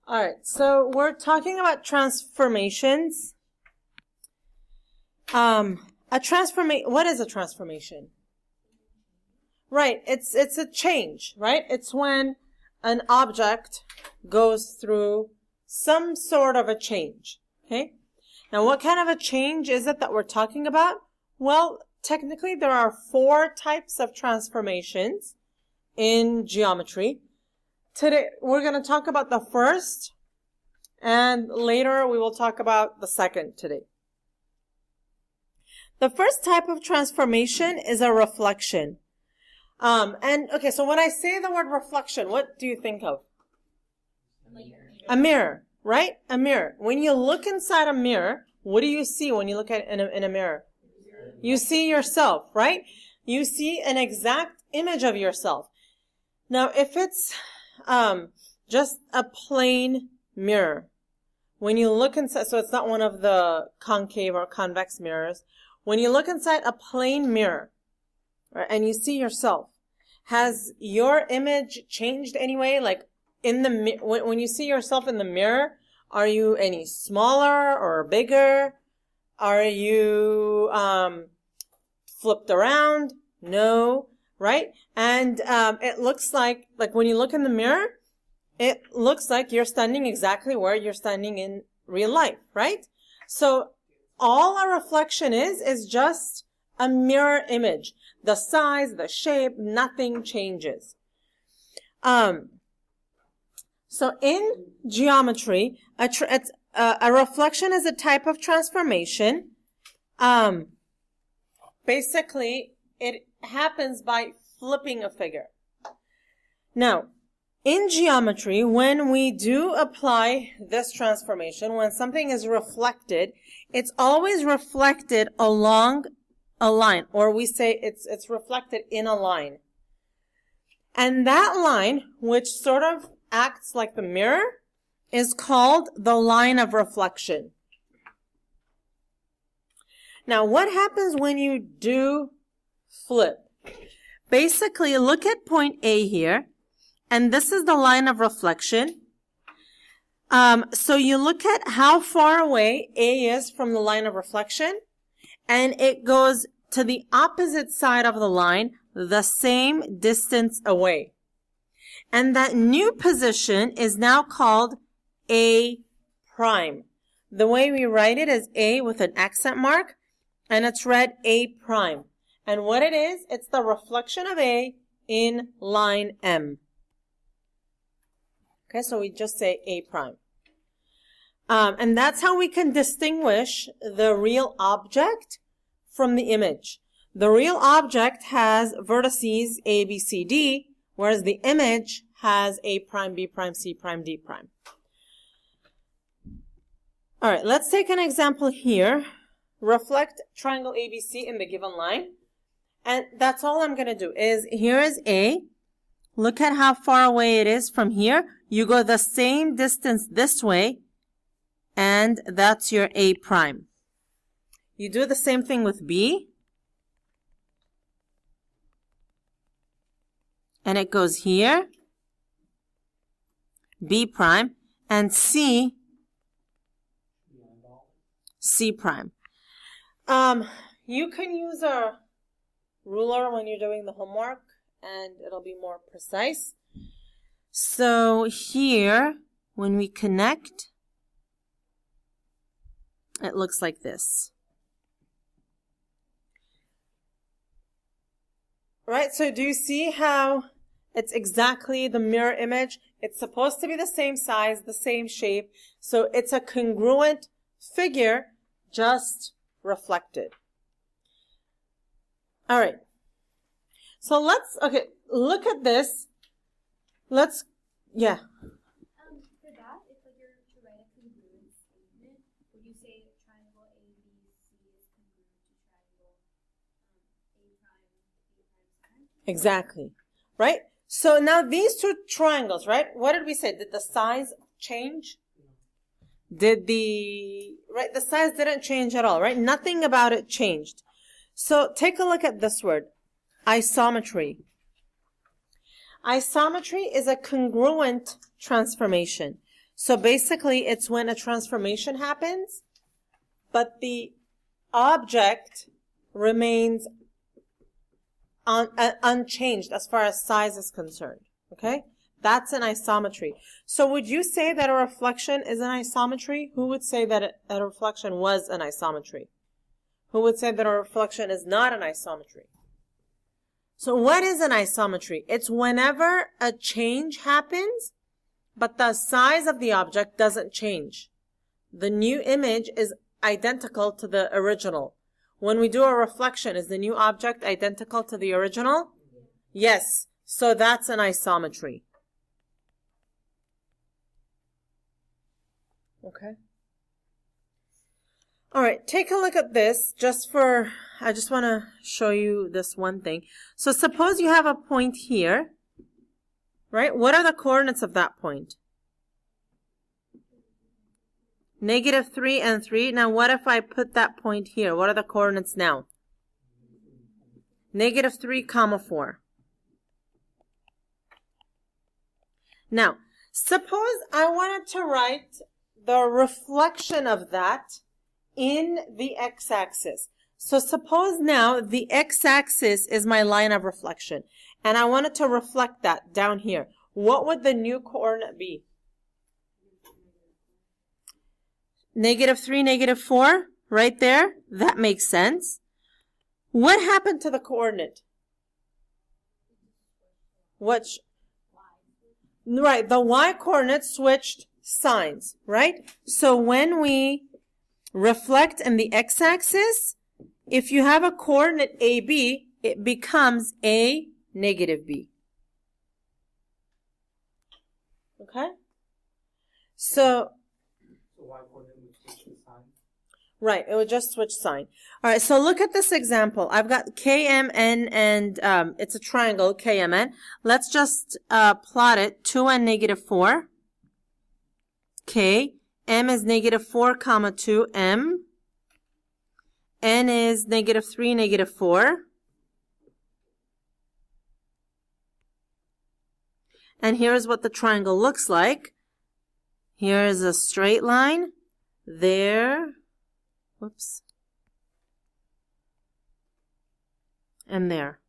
All right, so we're talking about transformations. What is a transformation? Right, it's a change, right? It's when an object goes through some sort of a change, okay? Now, what kind of a change is it that we're talking about? Well, technically, there are 4 types of transformations in geometry. Today, we're going to talk about the first, and later we will talk about the second today. The first type of transformation is a reflection. Okay, so when I say the word reflection, what do you think of? A mirror, right? A mirror. When you look inside a mirror, what do you see when you look at in a mirror? You see yourself, right? You see an exact image of yourself. Now, if it's just a plain mirror, when you look inside, so it's not one of the concave or convex mirrors, when you look inside a plain mirror, right, and you see yourself, has your image changed anyway? Like when you see yourself in the mirror, are you any smaller or bigger? Are you flipped around? No, right? And it looks like when you look in the mirror, it looks like you're standing exactly where you're standing in real life, right? So all a reflection is just a mirror image. The size, the shape, nothing changes. So in geometry, a reflection is a type of transformation. Basically, it happens by flipping a figure. Now, in geometry, when we do apply this transformation, when something is reflected, it's always reflected along a line, or we say it's reflected in a line. And that line, which sort of acts like the mirror, is called the line of reflection. Now, what happens when you do flip? Basically, look at point A here, and this is the line of reflection. So you look at how far away A is from the line of reflection, and it goes to the opposite side of the line, the same distance away. And that new position is now called A prime. The way we write it is A with an accent mark, and it's read A prime. And what it is, it's the reflection of A in line M. Okay, so we just say A prime. And that's how we can distinguish the real object from the image. The real object has vertices A, B, C, D, whereas the image has A prime, B prime, C prime, D prime. All right, let's take an example here. Reflect triangle ABC in the given line. And that's all I'm going to do is, here is A. Look at how far away it is from here. You go the same distance this way, and that's your A prime. You do the same thing with B. And it goes here, B prime, and C prime. You can use a ruler when you're doing the homework, and it'll be more precise. So here, when we connect, it looks like this. Right, so do you see how it's exactly the mirror image? It's supposed to be the same size, the same shape. So it's a congruent figure, just reflected. All right. So look at this. For that, if you're to write a congruent statement, would you say triangle ABC is congruent to triangle A prime, B prime, C? Exactly. Right? So now these two triangles, right? What did we say? Did the size change? The size didn't change at all, right? Nothing about it changed. So take a look at this word, isometry. Isometry is a congruent transformation. So basically, it's when a transformation happens, but the object remains unchanged as far as size is concerned. Okay? That's an isometry. So would you say that a reflection is an isometry? Who would say that a reflection was an isometry? Who would say that a reflection is not an isometry? So what is an isometry? It's whenever a change happens, but the size of the object doesn't change. The new image is identical to the original. When we do a reflection, is the new object identical to the original? Yes. So that's an isometry. Okay. All right, take a look at this I just want to show you this one thing. So suppose you have a point here, right? What are the coordinates of that point? -3 and 3. Now, what if I put that point here? What are the coordinates now? -3, 4. Now, suppose I wanted to write the reflection of that in the x-axis. So suppose now the x-axis is my line of reflection, and I wanted to reflect that down here. What would the new coordinate be? -3, -4, right there. That makes sense. What happened to the coordinate? Right, the y-coordinate switched signs, right? So when we reflect in the x-axis, if you have a coordinate AB, it becomes A, -B. Okay? So y-coordinate would switch the sign? Right, it would just switch sign. All right, so look at this example. I've got KMN and it's a triangle, KMN. Let's just plot it, 2n, -4. K, M is -4, 2, M. N is -3, -4. And here's what the triangle looks like. Here is a straight line. There. Whoops. And there.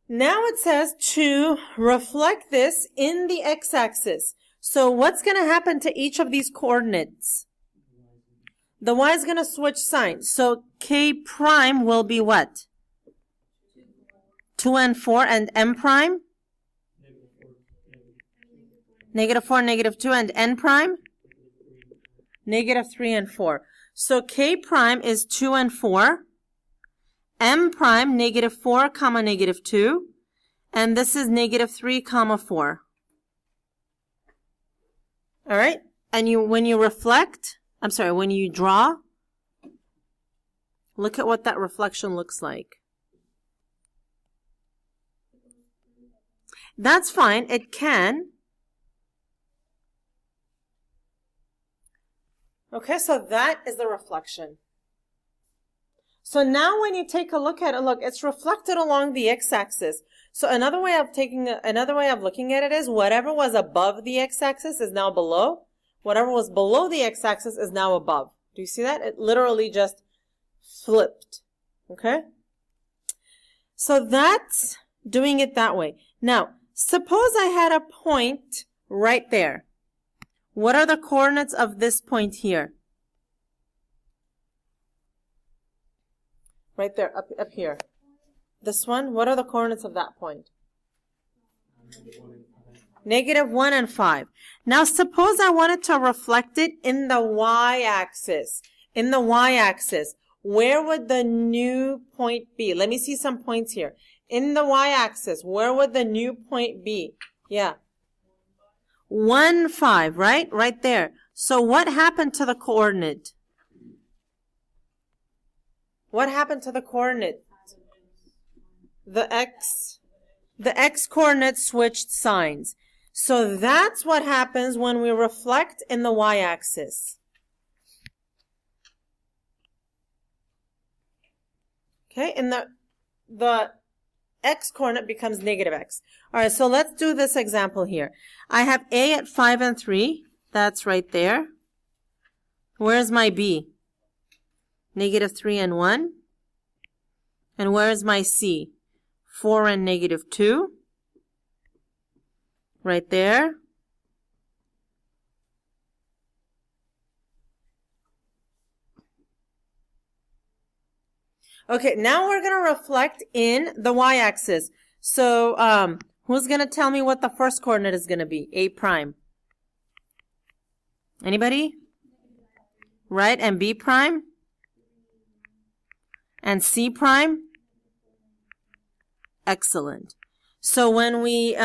Now it says to reflect this in the x-axis. So what's going to happen to each of these coordinates? The y is going to switch signs. So K prime will be what? 2 and 4, and M prime? -4, -2, and N prime? -3 and 4. So K prime is 2 and 4. M prime, -4, -2. And this is -3, 4. All right? And when you draw, look at what that reflection looks like. That's fine. It can. Okay, so that is the reflection. So now when you take a look at it, look, it's reflected along the x-axis. So another way of looking at it is whatever was above the x-axis is now below. Whatever was below the x-axis is now above. Do you see that? It literally just flipped. Okay? So that's doing it that way. Now, suppose I had a point right there. What are the coordinates of this point here? Right there, up here. This one, what are the coordinates of that point? -1 and 5. Now, suppose I wanted to reflect it in the y-axis. In the y-axis, where would the new point be? Let me see some points here. In the y-axis, where would the new point be? Yeah. 1, 5, right? Right there. So what happened to the coordinate? What happened to the coordinate? The x coordinate switched signs. So that's what happens when we reflect in the y-axis. Okay, in the x coordinate becomes negative x. All right, so let's do this example here. I have A at 5 and 3. That's right there. Where's my B? Negative 3 and 1. And where's my C? 4 and negative 2. Right there. Okay, now we're going to reflect in the y-axis. So, who's going to tell me what the first coordinate is going to be? A prime. Anybody? Right, and B prime? And C prime? Excellent. So when we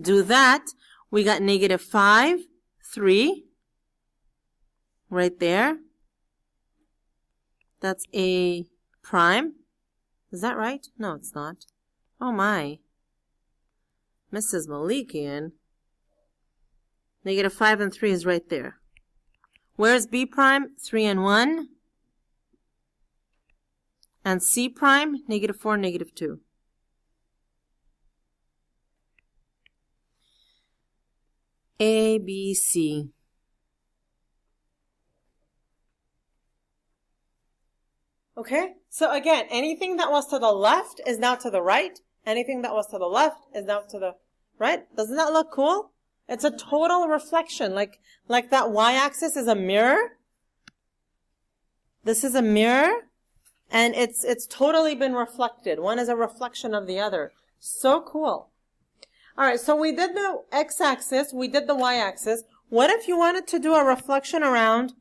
do that, we got negative 5, 3. Right there. That's A prime. Is that right? No, it's not. Oh my. Mrs. Malikian. Negative 5 and 3 is right there. Where's B prime? 3 and 1. And C prime? Negative 4, negative 2. A, B, C. Okay, so again, anything that was to the left is now to the right. Anything that was to the left is now to the right. Doesn't that look cool? It's a total reflection, like that y-axis is a mirror. This is a mirror, and it's totally been reflected. One is a reflection of the other. So cool. All right, so we did the x-axis, we did the y-axis. What if you wanted to do a reflection around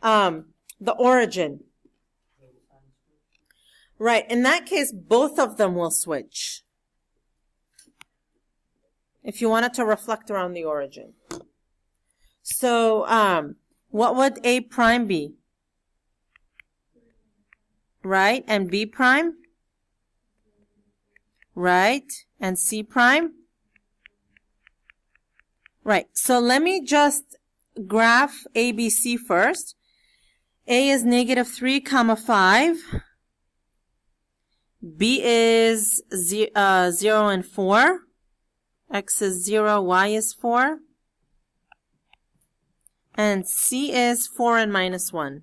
the origin? Right, in that case, both of them will switch. If you wanted to reflect around the origin. So, what would A prime be? Right, and B prime? Right, and C prime? Right, so let me just graph ABC first. A is negative 3, 5. B is 0 and 4. X is 0, Y is 4. And C is 4 and minus 1.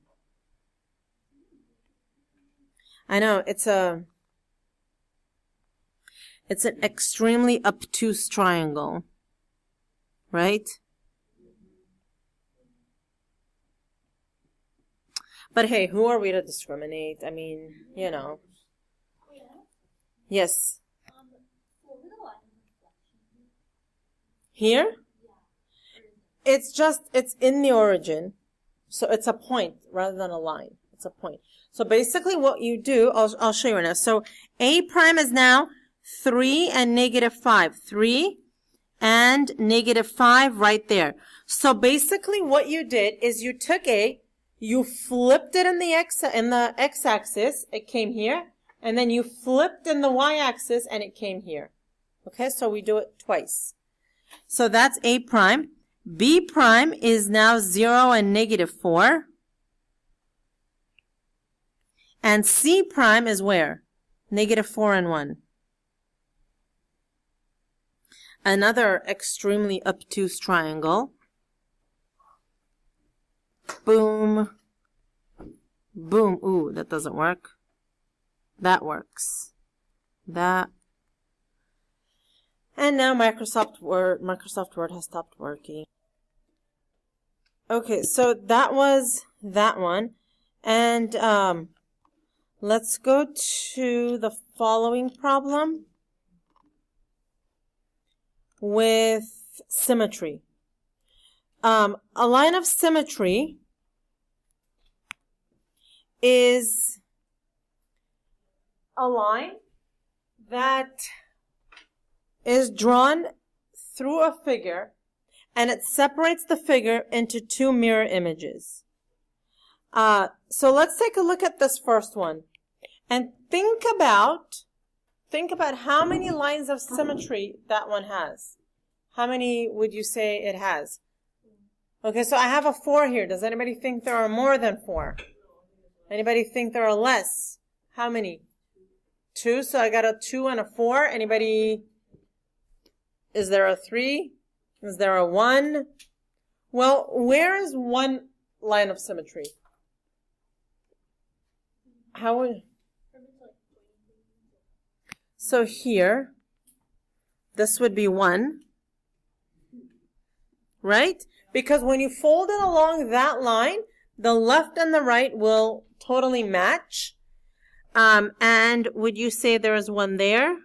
I know, it's an extremely obtuse triangle. Right? But hey, who are we to discriminate? I mean, you know. Yes. Here? It's in the origin. So it's a point rather than a line. It's a point. So basically what you do, I'll show you right now. So A prime is now 3 and negative 5. 3 and negative 5 right there. So basically what you did is you took A, you flipped it in the x-axis, it came here, and then you flipped in the y-axis and it came here. Okay, so we do it twice. So that's A prime. B prime is now 0 and negative 4. And C prime is where? Negative 4 and 1. Another extremely obtuse triangle. Boom. Boom. Ooh, that doesn't work. That works. That. And now Microsoft Word has stopped working. Okay, so that was that one. And let's go to the following problem with symmetry. A line of symmetry is a line that is drawn through a figure and it separates the figure into two mirror images. So let's take a look at this first one and think about how many lines of symmetry that one has. How many would you say it has? Okay, so I have a 4 here. Does anybody think there are more than 4? Anybody think there are less? How many? 2, so I got a 2 and a 4. Anybody? Is there a 3? Is there a 1? Well, where is one line of symmetry? How would... So here, this would be 1, right? Because when you fold it along that line, the left and the right will totally match. And would you say there is 1 there?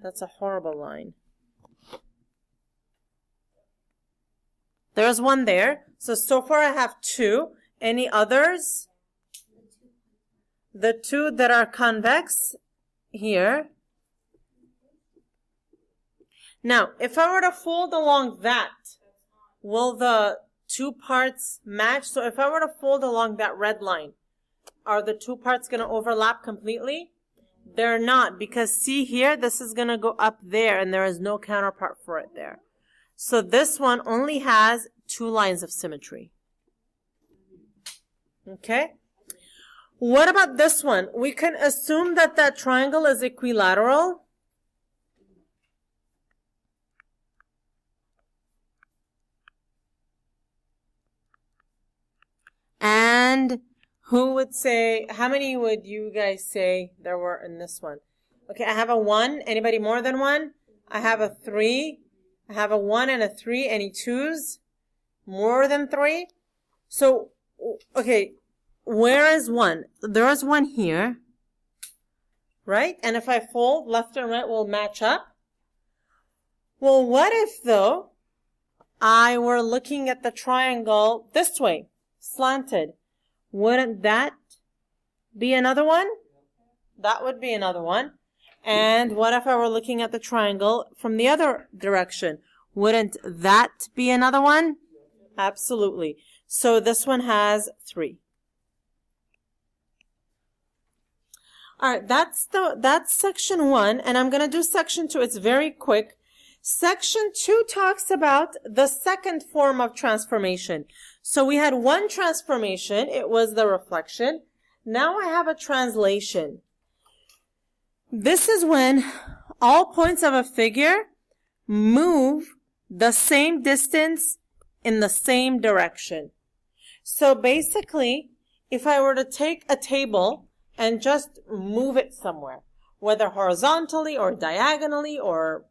That's a horrible line. There's 1 there. So far I have 2. Any others? The 2 that are convex here. Now, if I were to fold along that, will the 2 parts match? So if I were to fold along that red line, are the 2 parts going to overlap completely? They're not, because see here, this is going to go up there, and there is no counterpart for it there. So this one only has 2 lines of symmetry. Okay? What about this one? We can assume that that triangle is equilateral. And who would say, how many would you guys say there were in this one? Okay, I have a 1. Anybody more than 1? I have a 3. I have a 1 and a 3. Any 2s? More than 3? So, okay, where is 1? There is 1 here, right? And if I fold, left and right will match up. Well, what if, though, I were looking at the triangle this way, slanted? Wouldn't that be another one? That would be another one. And what if I were looking at the triangle from the other direction? Wouldn't that be another one? Absolutely. So this one has 3. All right, that's section 1, and I'm going to do section 2. It's very quick. Section 2 talks about the second form of transformation. So we had one transformation. It was the reflection. Now I have a translation. This is when all points of a figure move the same distance in the same direction. So basically, if I were to take a table and just move it somewhere, whether horizontally or diagonally or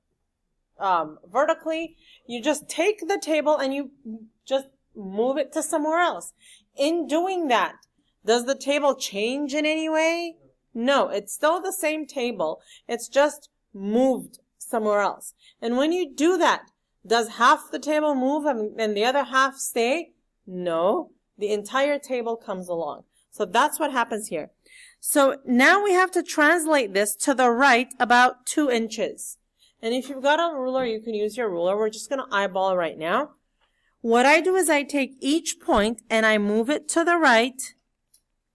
vertically, you just take the table and you just move it to somewhere else. In doing that, does the table change in any way? No, it's still the same table. It's just moved somewhere else. And when you do that, does half the table move and the other half stay? No, the entire table comes along. So that's what happens here. So now we have to translate this to the right about 2 inches. And if you've got a ruler, you can use your ruler. We're just going to eyeball right now. What I do is I take each point and I move it to the right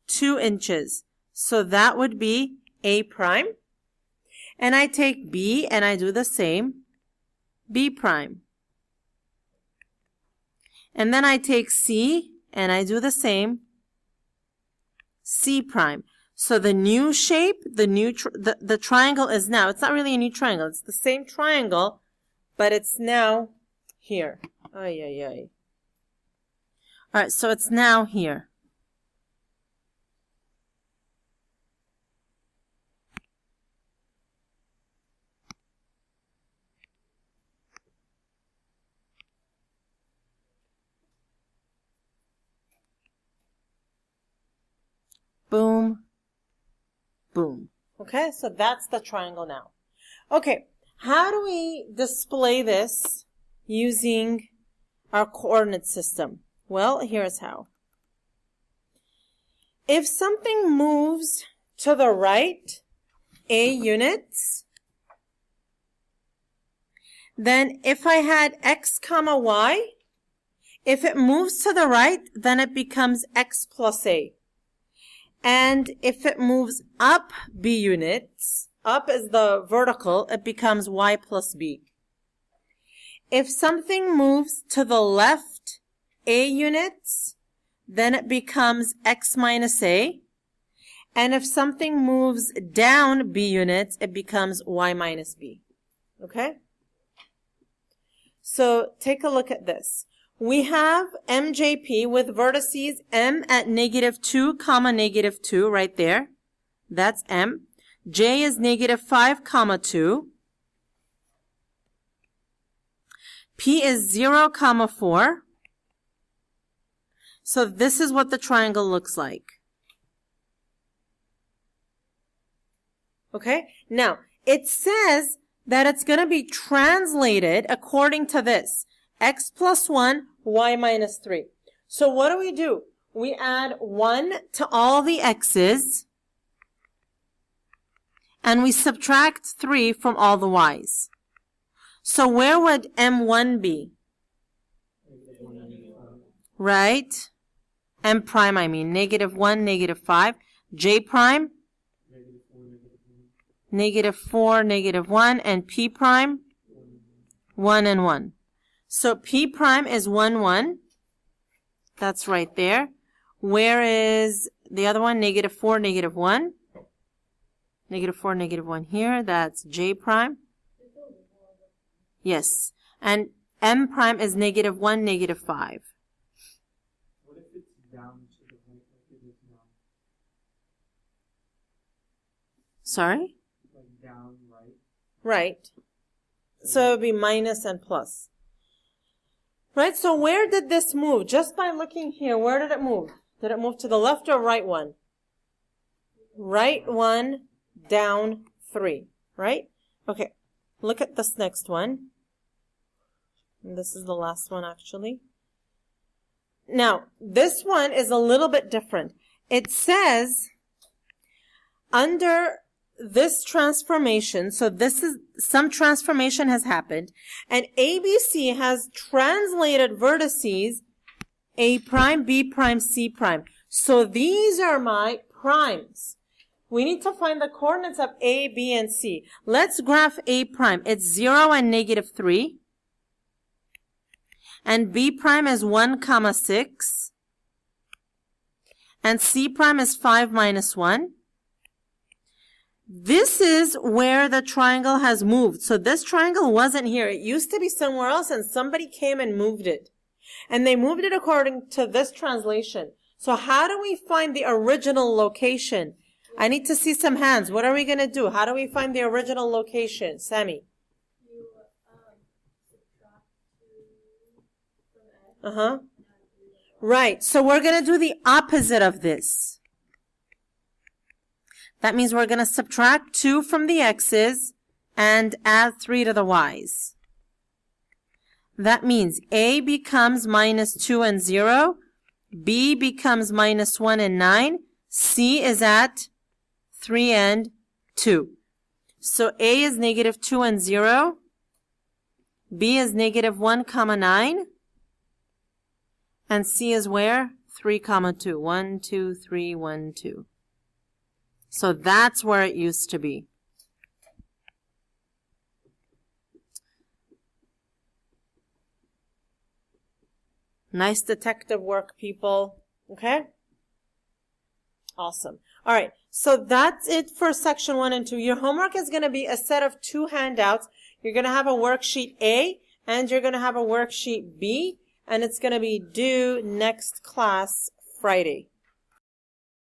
2 inches. So that would be A prime. And I take B and I do the same, B prime. And then I take C and I do the same, C prime. So the new shape, the triangle is now, it's not really a new triangle, it's the same triangle, but it's now here. Ay, ay, ay. All right, so it's now here. Boom. Boom. Okay, so that's the triangle now. Okay, how do we display this using our coordinate system? Well, here's how. If something moves to the right, A units, then if I had X comma Y, if it moves to the right, then it becomes X plus A. And if it moves up B units, up is the vertical, it becomes Y plus B. If something moves to the left A units, then it becomes X minus A. And if something moves down B units, it becomes y minus B. Okay? So take a look at this. We have MJP with vertices M at -2, -2 right there. That's M. J is -5, 2. P is 0, 4. So this is what the triangle looks like. Okay? Now, it says that it's going to be translated according to this. X plus 1, y minus 3. So what do? We add 1 to all the x's, and we subtract 3 from all the y's. So where would M1 be? Right? M prime, I mean, -1, -5. J prime? -4, -1. And P prime? 1 and 1. So P prime is 1, 1. That's right there. Where is the other one? -4, -1. -4, -1 here. That's J prime. Yes. And M prime is -1, -5. What if it's down to the point like it is now? Sorry? Like down, right? Right. So it would be minus and plus. Right? So where did this move? Just by looking here, where did it move? Did it move to the left or right one? Right 1, down 3. Right? Okay. Look at this next one. And this is the last one, actually. Now, this one is a little bit different. It says, under this transformation, so this is, some transformation has happened, and ABC has translated vertices A prime, B prime, C prime. So these are my primes. We need to find the coordinates of A, B, and C. Let's graph A prime. It's 0 and -3. And B prime is 1, 6. And C prime is 5, -1. This is where the triangle has moved. So this triangle wasn't here. It used to be somewhere else, and somebody came and moved it. And they moved it according to this translation. So how do we find the original location? I need to see some hands. What are we going to do? How do we find the original location? Sammy. You subtract 2 from X. Right. So we're going to do the opposite of this. That means we're going to subtract 2 from the x's and add 3 to the y's. That means A becomes -2 and 0. B becomes -1 and 9. C is at 3 and 2. So A is -2 and 0. B is -1, 9. And C is where? 3, 2. 1, 2, 3, 1, 2. So that's where it used to be. Nice detective work, people. Okay? Awesome. All right. So that's it for section 1 and 2. Your homework is going to be a set of 2 handouts. You're going to have a worksheet A and you're going to have a worksheet B, and it's going to be due next class Friday.